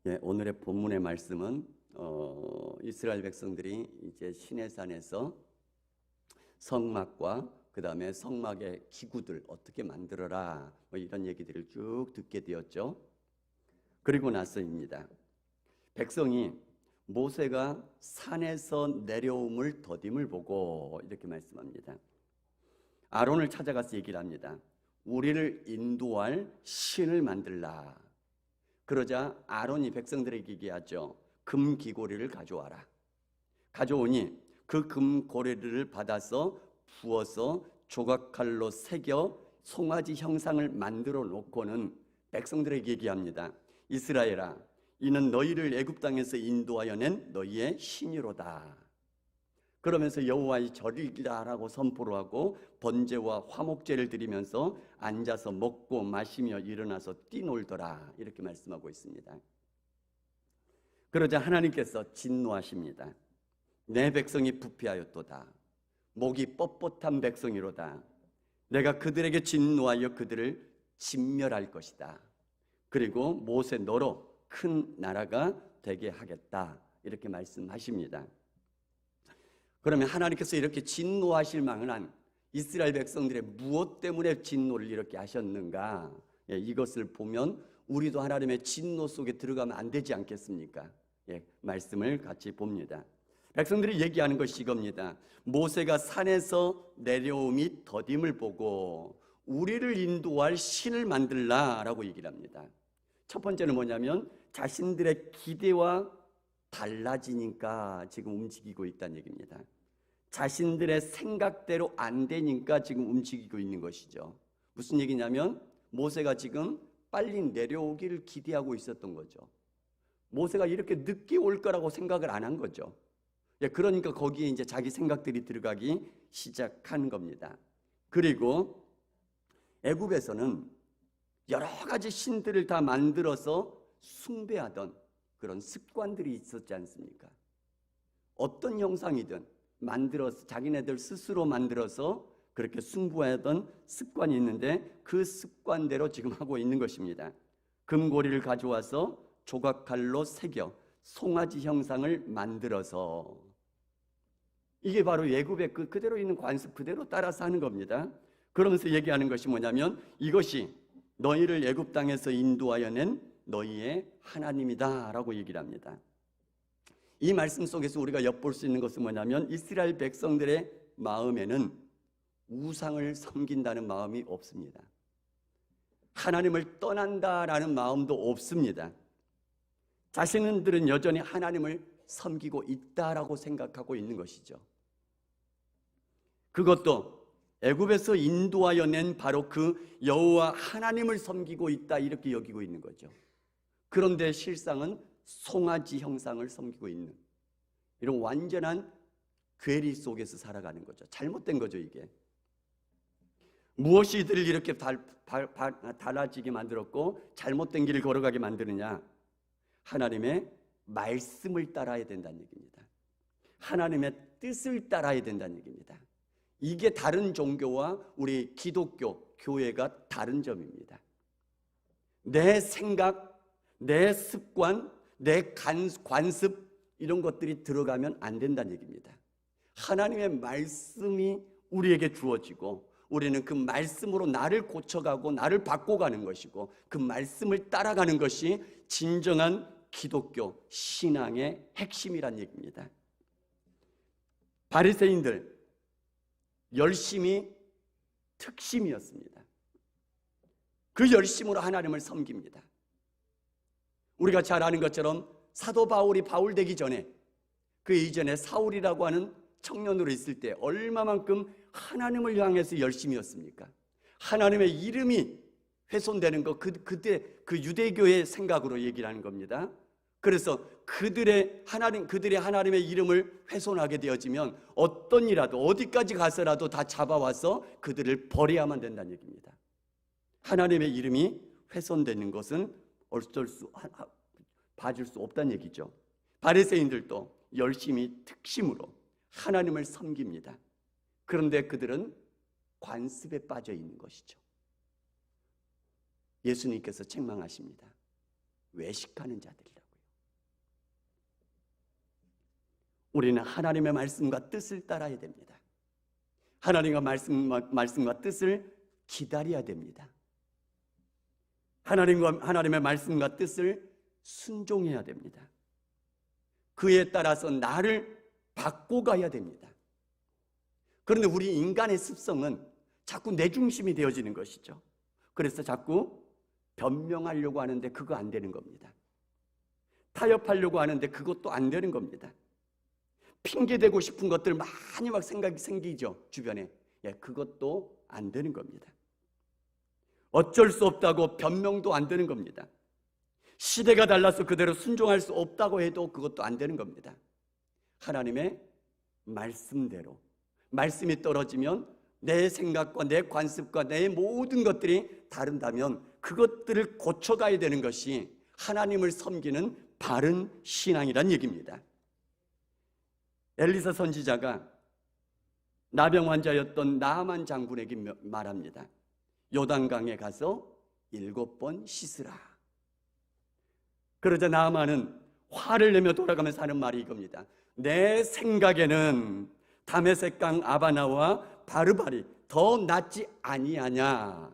오늘의 본문의 말씀은 이스라엘 백성들이 이제 시내산에서 성막과 그 다음에 성막의 기구들 어떻게 만들어라 이런 얘기들을 쭉 듣게 되었죠. 그리고 나서입니다. 백성이 모세가 산에서 내려옴을 더딤을 보고 이렇게 말씀합니다. 아론을 찾아가서 얘기를 합니다. 우리를 인도할 신을 만들라. 그러자 아론이 백성들에게 얘기하죠. 금기고리를 가져와라. 가져오니 그 금고리를 받아서 부어서 조각칼로 새겨 송아지 형상을 만들어 놓고는 백성들에게 얘기합니다. 이스라엘아, 이는 너희를 애굽 땅에서 인도하여 낸 너희의 신이로다. 그러면서 여호와의 절이라라고 선포를 하고 번제와 화목제를 드리면서 앉아서 먹고 마시며 일어나서 뛰놀더라 이렇게 말씀하고 있습니다. 그러자 하나님께서 진노하십니다. 내 백성이 부패하였도다. 목이 뻣뻣한 백성이로다. 내가 그들에게 진노하여 그들을 진멸할 것이다. 그리고 모세 너로 큰 나라가 되게 하겠다 이렇게 말씀하십니다. 그러면 하나님께서 이렇게 진노하실 만한 이스라엘 백성들의 무엇 때문에 진노를 이렇게 하셨는가? 이것을 보면 우리도 하나님의 진노 속에 들어가면 안 되지 않겠습니까? 말씀을 같이 봅니다. 백성들이 얘기하는 것이 이겁니다. 모세가 산에서 내려옴이 더딤을 보고 우리를 인도할 신을 만들라라고 얘기를 합니다. 첫 번째는 뭐냐면 자신들의 기대와 달라지니까 지금 움직이고 있다는 얘기입니다. 자신들의 생각대로 안 되니까 지금 움직이고 있는 것이죠. 무슨 얘기냐면 모세가 지금 빨리 내려오기를 기대하고 있었던 거죠. 모세가 이렇게 늦게 올 거라고 생각을 안 한 거죠. 그러니까 거기에 이제 자기 생각들이 들어가기 시작한 겁니다. 그리고 애굽에서는 여러 가지 신들을 다 만들어서 숭배하던 그런 습관들이 있었지 않습니까? 어떤 형상이든 만들어서 자기네들 스스로 만들어서 그렇게 숭배하던 습관이 있는데 그 습관대로 지금 하고 있는 것입니다. 금고리를 가져와서 조각칼로 새겨 송아지 형상을 만들어서 이게 바로 애굽에 그대로 있는 관습 그대로 따라서 하는 겁니다. 그러면서 얘기하는 것이 뭐냐면 이것이 너희를 애굽 땅에서 인도하여 낸 너희의 하나님이다 라고 얘기를 합니다. 이 말씀 속에서 우리가 엿볼 수 있는 것은 뭐냐면 이스라엘 백성들의 마음에는 우상을 섬긴다는 마음이 없습니다. 하나님을 떠난다라는 마음도 없습니다. 자신들은 여전히 하나님을 섬기고 있다라고 생각하고 있는 것이죠. 그것도 애굽에서 인도하여 낸 바로 그 여호와 하나님을 섬기고 있다 이렇게 여기고 있는 거죠. 그런데 실상은 송아지 형상을 섬기고 있는 이런 완전한 괴리 속에서 살아가는 거죠. 잘못된 거죠 이게. 무엇이 이들을 이렇게 달라지게 만들었고 잘못된 길을 걸어가게 만드느냐? 하나님의 말씀을 따라야 된다는 얘기입니다. 하나님의 뜻을 따라야 된다는 얘기입니다. 이게 다른 종교와 우리 기독교, 교회가 다른 점입니다. 내 생각, 내 습관, 내 관습 이런 것들이 들어가면 안 된다는 얘기입니다. 하나님의 말씀이 우리에게 주어지고 우리는 그 말씀으로 나를 고쳐가고 나를 바꿔가는 것이고 그 말씀을 따라가는 것이 진정한 기독교 신앙의 핵심이란 얘기입니다. 바리새인들 열심이 특심이었습니다. 그 열심으로 하나님을 섬깁니다. 우리가 잘 아는 것처럼 사도 바울이 바울 되기 전에 그 이전에 사울이라고 하는 청년으로 있을 때 얼마만큼 하나님을 향해서 열심이었습니까? 하나님의 이름이 훼손되는 것, 그때 그 유대교의 생각으로 얘기를 하는 겁니다. 그래서 그들의 하나님의 이름을 훼손하게 되어지면 어떤 이라도 어디까지 가서라도 다 잡아와서 그들을 버려야만 된다는 얘기입니다. 하나님의 이름이 훼손되는 것은 봐줄 수 없다는 얘기죠. 바리새인들도 열심히 특심으로 하나님을 섬깁니다. 그런데 그들은 관습에 빠져 있는 것이죠. 예수님께서 책망하십니다. 외식하는 자들이라고요. 우리는 하나님의 말씀과 뜻을 따라야 됩니다. 하나님의 말씀과 뜻을 기다려야 됩니다. 하나님의 말씀과 뜻을 순종해야 됩니다. 그에 따라서 나를 바꿔가야 됩니다. 그런데 우리 인간의 습성은 자꾸 내 중심이 되어지는 것이죠. 그래서 자꾸 변명하려고 하는데 그거 안 되는 겁니다. 타협하려고 하는데 그것도 안 되는 겁니다. 핑계대고 싶은 것들 많이 막 생각이 생기죠, 주변에. 그것도 안 되는 겁니다. 어쩔 수 없다고 변명도 안 되는 겁니다. 시대가 달라서 그대로 순종할 수 없다고 해도 그것도 안 되는 겁니다. 하나님의 말씀대로, 말씀이 떨어지면 내 생각과 내 관습과 내 모든 것들이 다른다면 그것들을 고쳐가야 되는 것이 하나님을 섬기는 바른 신앙이란 얘기입니다. 엘리사 선지자가 나병 환자였던 나아만 장군에게 말합니다. 요단강에 가서 7번 씻으라. 그러자 나아만은 화를 내며 돌아가면서 하는 말이 이겁니다. 내 생각에는 다메섹강 아바나와 바르발이 더 낫지 아니하냐.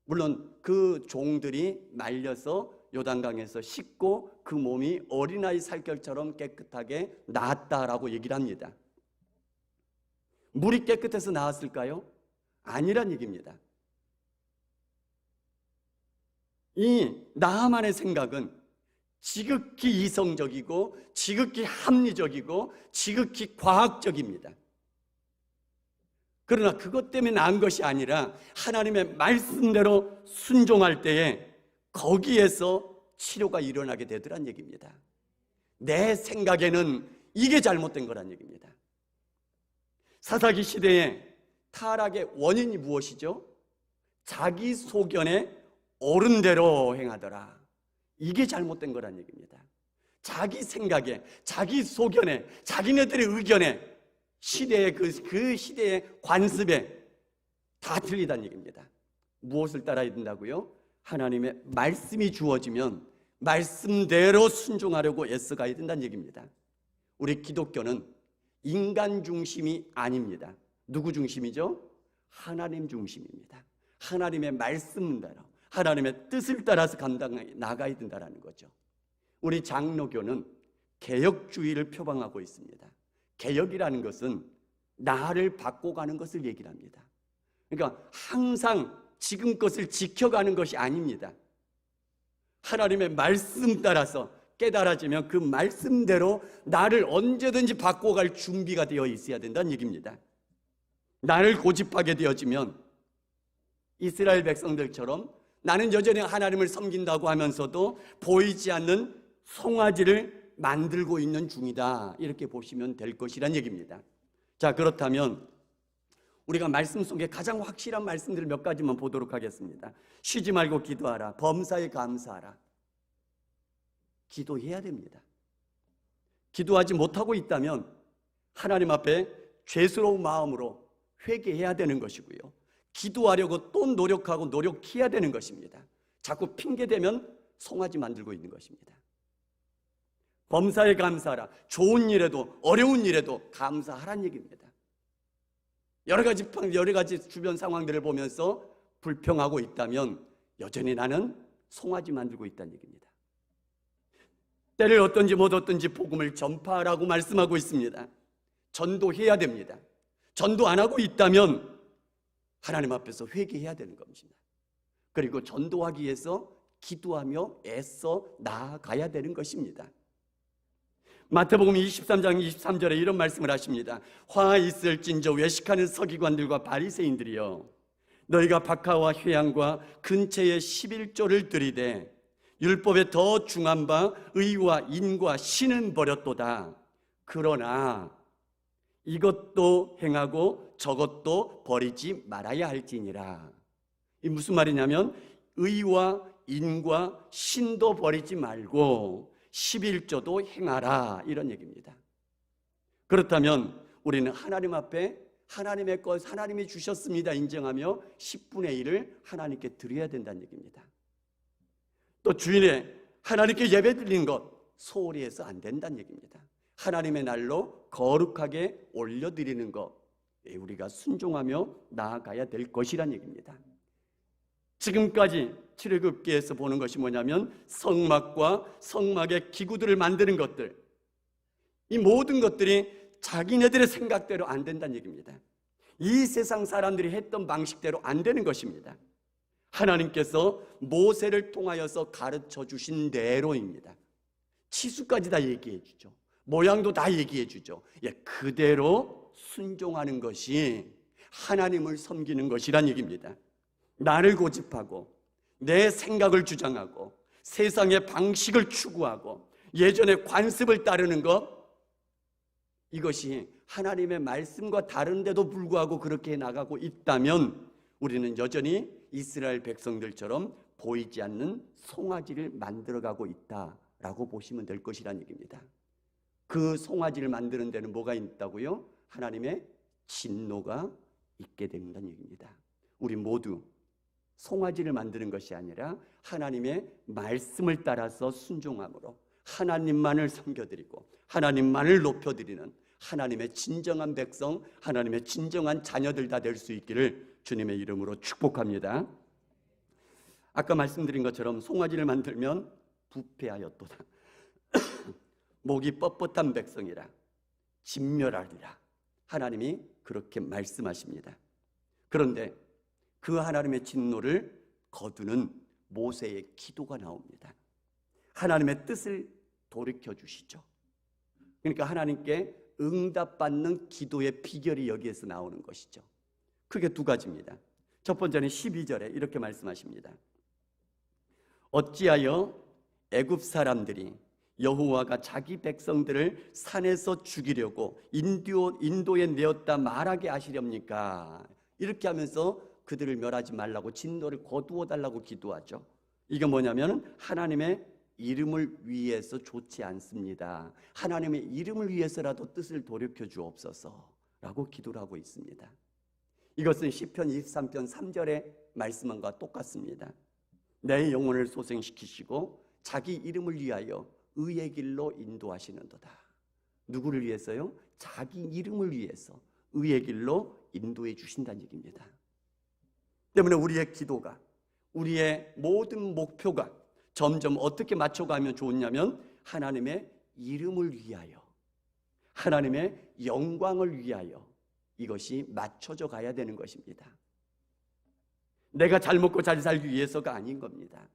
물론 그 종들이 말려서 요단강에서 씻고 그 몸이 어린아이 살결처럼 깨끗하게 나았다라고 얘기를 합니다. 물이 깨끗해서 나았을까요? 아니란 얘기입니다. 이 나아만의 생각은 지극히 이성적이고 지극히 합리적이고 지극히 과학적입니다. 그러나 그것 때문에 나은 것이 아니라 하나님의 말씀대로 순종할 때에 거기에서 치료가 일어나게 되더란 얘기입니다. 내 생각에는 이게 잘못된 거란 얘기입니다. 사사기 시대에 타락의 원인이 무엇이죠? 자기 소견에 옳은 대로 행하더라. 이게 잘못된 거란 얘기입니다. 자기 생각에, 자기 소견에, 자기네들의 의견에, 시대의 그 시대의 관습에 다 틀리다는 얘기입니다. 무엇을 따라야 된다고요? 하나님의 말씀이 주어지면 말씀대로 순종하려고 애써가야 된다는 얘기입니다. 우리 기독교는 인간 중심이 아닙니다. 누구 중심이죠? 하나님 중심입니다. 하나님의 말씀대로, 하나님의 뜻을 따라서 나가야 된다는 거죠. 우리 장로교는 개혁주의를 표방하고 있습니다. 개혁이라는 것은 나를 바꿔가는 것을 얘기를 합니다. 그러니까 항상 지금 것을 지켜가는 것이 아닙니다. 하나님의 말씀 따라서 깨달아지면 그 말씀대로 나를 언제든지 바꿔갈 준비가 되어 있어야 된다는 얘기입니다. 나를 고집하게 되어지면 이스라엘 백성들처럼 나는 여전히 하나님을 섬긴다고 하면서도 보이지 않는 송아지를 만들고 있는 중이다, 이렇게 보시면 될 것이란 얘기입니다. 자, 그렇다면 우리가 말씀 속에 가장 확실한 말씀들을 몇 가지만 보도록 하겠습니다. 쉬지 말고 기도하라. 범사에 감사하라. 기도해야 됩니다. 기도하지 못하고 있다면 하나님 앞에 죄스러운 마음으로 회개해야 되는 것이고요. 기도하려고 또 노력하고 노력해야 되는 것입니다. 자꾸 핑계대면 송아지 만들고 있는 것입니다. 범사에 감사하라. 좋은 일에도 어려운 일에도 감사하라는 얘기입니다. 여러 가지 주변 상황들을 보면서 불평하고 있다면 여전히 나는 송아지 만들고 있다는 얘기입니다. 때를 얻든지 못 얻든지 복음을 전파하라고 말씀하고 있습니다. 전도해야 됩니다. 전도 안 하고 있다면 하나님 앞에서 회개해야 되는 겁니다. 그리고 전도하기 위해서 기도하며 애써 나아가야 되는 것입니다. 마태복음 23장 23절에 이런 말씀을 하십니다. 화 있을진저 외식하는 서기관들과 바리새인들이여, 너희가 박하와 회양과 근처에 11조를 들이되 율법에 더 중한 바 의와 인과 신은 버렸도다. 그러나 이것도 행하고 저것도 버리지 말아야 할지니라. 이 무슨 말이냐면 의와 인과 신도 버리지 말고 11조도 행하라, 이런 얘기입니다. 그렇다면 우리는 하나님 앞에 하나님의 것, 하나님이 주셨습니다 인정하며 10분의 1을 하나님께 드려야 된다는 얘기입니다. 또 주일에 하나님께 예배 드리는 것 소홀히 해서 안 된다는 얘기입니다. 하나님의 날로 거룩하게 올려드리는 것, 우리가 순종하며 나아가야 될 것이란 얘기입니다. 지금까지 출애굽기에서 보는 것이 뭐냐면 성막과 성막의 기구들을 만드는 것들, 이 모든 것들이 자기네들의 생각대로 안 된다는 얘기입니다. 이 세상 사람들이 했던 방식대로 안 되는 것입니다. 하나님께서 모세를 통하여서 가르쳐 주신 대로입니다. 치수까지 다 얘기해 주죠. 모양도 다 얘기해 주죠. 그대로 순종하는 것이 하나님을 섬기는 것이란 얘기입니다. 나를 고집하고 내 생각을 주장하고 세상의 방식을 추구하고 예전의 관습을 따르는 것, 이것이 하나님의 말씀과 다른데도 불구하고 그렇게 나가고 있다면 우리는 여전히 이스라엘 백성들처럼 보이지 않는 송아지를 만들어가고 있다라고 보시면 될 것이란 얘기입니다. 그 송아지를 만드는 데는 뭐가 있다고요? 하나님의 진노가 있게 된다는 얘기입니다. 우리 모두 송아지를 만드는 것이 아니라 하나님의 말씀을 따라서 순종함으로 하나님만을 섬겨드리고 하나님만을 높여드리는 하나님의 진정한 백성, 하나님의 진정한 자녀들 다 될 수 있기를 주님의 이름으로 축복합니다. 아까 말씀드린 것처럼 송아지를 만들면 부패하였도다. 목이 뻣뻣한 백성이라 진멸하리라. 하나님이 그렇게 말씀하십니다. 그런데 그 하나님의 진노를 거두는 모세의 기도가 나옵니다. 하나님의 뜻을 돌이켜 주시죠. 그러니까 하나님께 응답받는 기도의 비결이 여기에서 나오는 것이죠. 크게 두 가지입니다. 첫 번째는 12절에 이렇게 말씀하십니다. 어찌하여 애굽 사람들이 여호와가 자기 백성들을 산에서 죽이려고 인도에 내었다 말하게 하시렵니까? 이렇게 하면서 그들을 멸하지 말라고 진노를 거두어 달라고 기도하죠. 이게 뭐냐면 하나님의 이름을 위해서 좋지 않습니다. 하나님의 이름을 위해서라도 뜻을 돌이켜 주옵소서라고 기도를 하고 있습니다. 이것은 시편 23편 3절의 말씀과 똑같습니다. 내 영혼을 소생시키시고 자기 이름을 위하여 의의 길로 인도하시는도다. 누구를 위해서요? 자기 이름을 위해서 의의 길로 인도해 주신다는 얘기입니다. 때문에 우리의 기도가, 우리의 모든 목표가 점점 어떻게 맞춰가면 좋냐면 하나님의 이름을 위하여, 하나님의 영광을 위하여 이것이 맞춰져 가야 되는 것입니다. 내가 잘 먹고 잘 살기 위해서가 아닌 겁니다.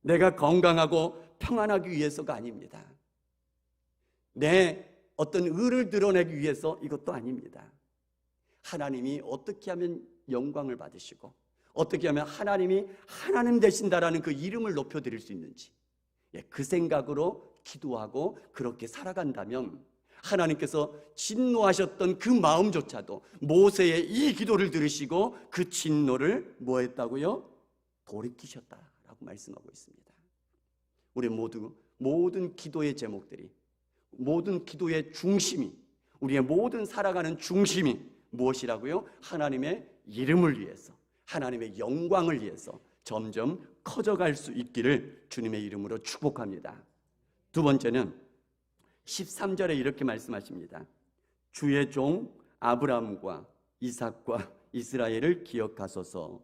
내가 건강하고 평안하기 위해서가 아닙니다. 내 어떤 의를 드러내기 위해서 이것도 아닙니다. 하나님이 어떻게 하면 영광을 받으시고 어떻게 하면 하나님이 하나님 되신다라는 그 이름을 높여드릴 수 있는지, 그 생각으로 기도하고 그렇게 살아간다면 하나님께서 진노하셨던 그 마음조차도 모세의 이 기도를 들으시고 그 진노를 뭐 했다고요? 돌이키셨다라고 말씀하고 있습니다. 우리 모두 모든 기도의 제목들이, 모든 기도의 중심이, 우리의 모든 살아가는 중심이 무엇이라고요? 하나님의 이름을 위해서, 하나님의 영광을 위해서 점점 커져갈 수 있기를 주님의 이름으로 축복합니다. 두 번째는 13절에 이렇게 말씀하십니다. 주의 종 아브라함과 이삭과 이스라엘을 기억하소서.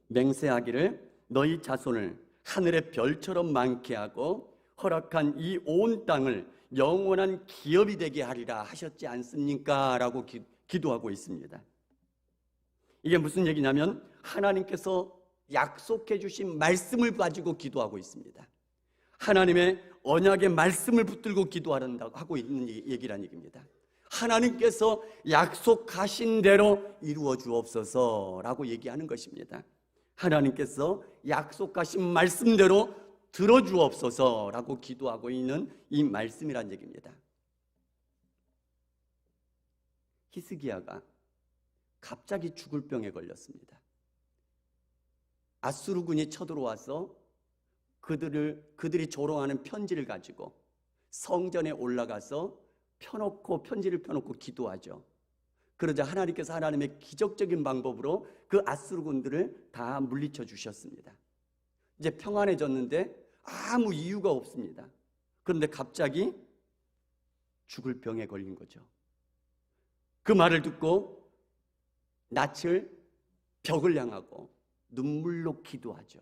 맹세하기를 너희 자손을 하늘의 별처럼 많게 하고 허락한 이 온 땅을 영원한 기업이 되게 하리라 하셨지 않습니까? 라고 기도하고 있습니다. 이게 무슨 얘기냐면 하나님께서 약속해 주신 말씀을 가지고 기도하고 있습니다. 하나님의 언약의 말씀을 붙들고 기도한다고 하고 있는 얘기란 얘기입니다. 하나님께서 약속하신 대로 이루어 주옵소서라고 얘기하는 것입니다. 하나님께서 약속하신 말씀대로 들어주옵소서라고 기도하고 있는 이 말씀이란 얘기입니다. 히스기야가 갑자기 죽을 병에 걸렸습니다. 아수르군이 쳐들어와서 그들이 조롱하는 편지를 가지고 성전에 올라가서 편지를 펴놓고 기도하죠. 그러자 하나님께서 하나님의 기적적인 방법으로 그 아수르군들을 다 물리쳐 주셨습니다. 이제 평안해졌는데 아무 이유가 없습니다. 그런데 갑자기 죽을 병에 걸린 거죠. 그 말을 듣고 낯을 벽을 향하고 눈물로 기도하죠.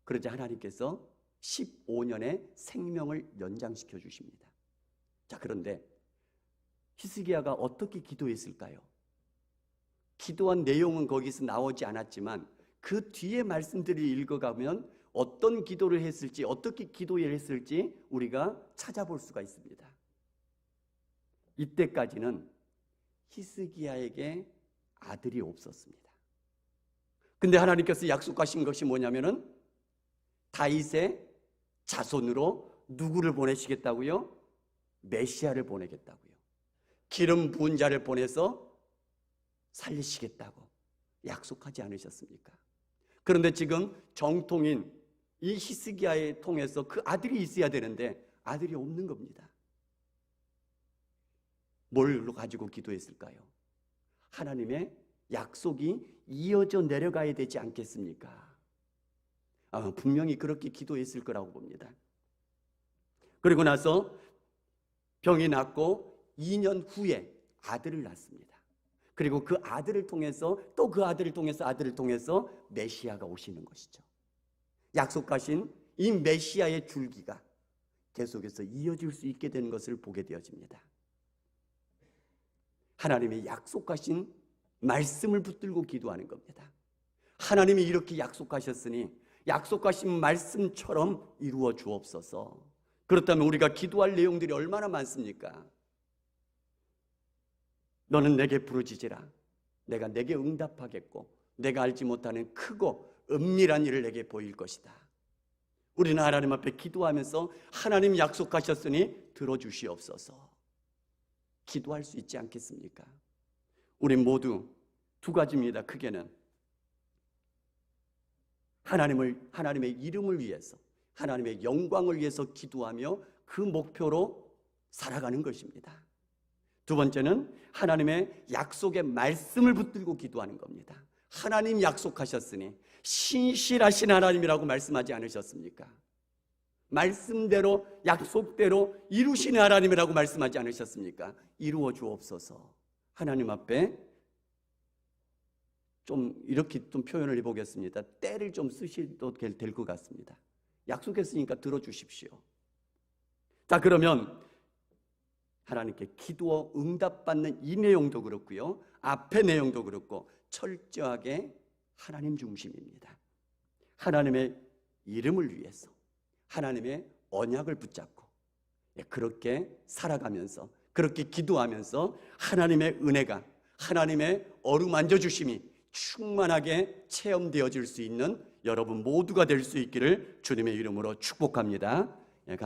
그러자 하나님께서 15년의 생명을 연장시켜 주십니다. 자, 그런데 히스기야가 어떻게 기도했을까요? 기도한 내용은 거기서 나오지 않았지만 그 뒤에 말씀들을 읽어가면 어떤 기도를 했을지, 어떻게 기도를 했을지 우리가 찾아볼 수가 있습니다. 이때까지는 히스기야에게 아들이 없었습니다. 근데 하나님께서 약속하신 것이 뭐냐면은 다윗의 자손으로 누구를 보내시겠다고요? 메시아를 보내겠다고요. 기름 부은 자를 보내서 살리시겠다고 약속하지 않으셨습니까? 그런데 지금 정통인 이 히스기야에 통해서 그 아들이 있어야 되는데 아들이 없는 겁니다. 뭘 가지고 기도했을까요? 하나님의 약속이 이어져 내려가야 되지 않겠습니까? 분명히 그렇게 기도했을 거라고 봅니다. 그리고 나서 병이 낫고 2년 후에 아들을 낳습니다. 그리고 그 아들을 통해서 또 그 아들을 통해서 메시아가 오시는 것이죠. 약속하신 이 메시아의 줄기가 계속해서 이어질 수 있게 되는 것을 보게 되어집니다. 하나님의 약속하신 말씀을 붙들고 기도하는 겁니다. 하나님이 이렇게 약속하셨으니 약속하신 말씀처럼 이루어 주옵소서. 그렇다면 우리가 기도할 내용들이 얼마나 많습니까? 너는 내게 부르짖으라. 내가 내게 응답하겠고 내가 알지 못하는 크고 은밀한 일을 내게 보일 것이다. 우리는 하나님 앞에 기도하면서 하나님 약속하셨으니 들어주시옵소서. 기도할 수 있지 않겠습니까? 우리 모두 두 가지입니다. 크게는 하나님의 이름을 위해서, 하나님의 영광을 위해서 기도하며 그 목표로 살아가는 것입니다. 두 번째는 하나님의 약속의 말씀을 붙들고 기도하는 겁니다. 하나님 약속하셨으니 신실하신 하나님이라고 말씀하지 않으셨습니까? 말씀대로 약속대로 이루시는 하나님이라고 말씀하지 않으셨습니까? 이루어 주옵소서. 하나님 앞에 좀 이렇게 좀 표현을 해보겠습니다. 때를 좀 쓰셔도 될 것 같습니다. 약속했으니까 들어주십시오. 자, 그러면 하나님께 기도 응답받는 이 내용도 그렇고요, 앞의 내용도 그렇고 철저하게 하나님 중심입니다. 하나님의 이름을 위해서 하나님의 언약을 붙잡고 그렇게 살아가면서, 그렇게 기도하면서 하나님의 은혜가, 하나님의 어루만져 주심이 충만하게 체험되어질 수 있는 여러분 모두가 될 수 있기를 주님의 이름으로 축복합니다.